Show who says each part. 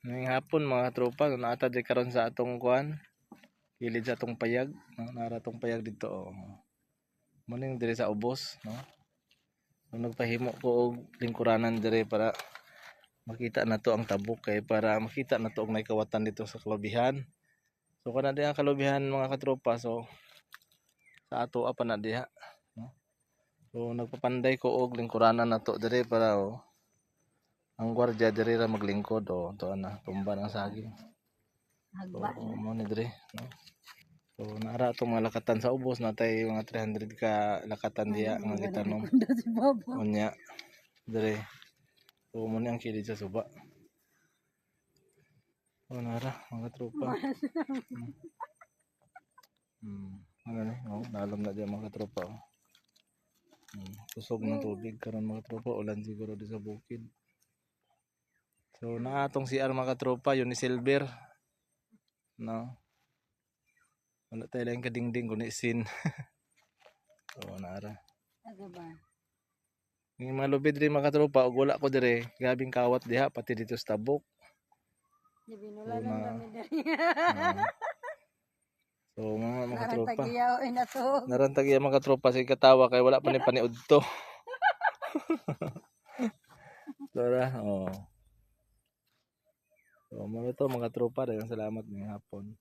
Speaker 1: Ngayong hapon mga tropa, naata di karon sa atong kuan, kilid sa atong payag, no? Nara atong payag dito oh. Muning diri sa ubos, no? So, nagpahimo ko og lingkuranan diri para makita nato ang tabok kay para makita nato og may kawatan dito sa kalubihan. So kana diha kalubihan mga katropa, so sa ato pa na diha, no? So nagpapanday ko og lingkuranan nato diri para oh, ang gwardiya diri ra maglingkod oh, to na tumba ng saging. So, mo ni diri, no? So naara atong mga lakatan sa ubos natay mga 300 ka lakatan diha nga gitanom. Unya diri. So mo ni ang kilid sa suba. Oh nara mga tropa. Ano ni? Oh, nalom na diyan mga tropa. Oh. Kusog ng tubig karon mga tropa, ulan siguro di sa bukid. So naatong CR mga tropa, yun ni Silver. No. Wala tayo lang kadingding kundi sin. So nara. Yung mga lubid rin mga tropa, ug wala ko dire, gabing kawat diha pati dito sa tabok. So mga tropa. Narantagya mga tropa sa katawa kay wala pa ni paniudto. Tara, oh. So, mga to mga tropa, daghang salamat ngayong hapon.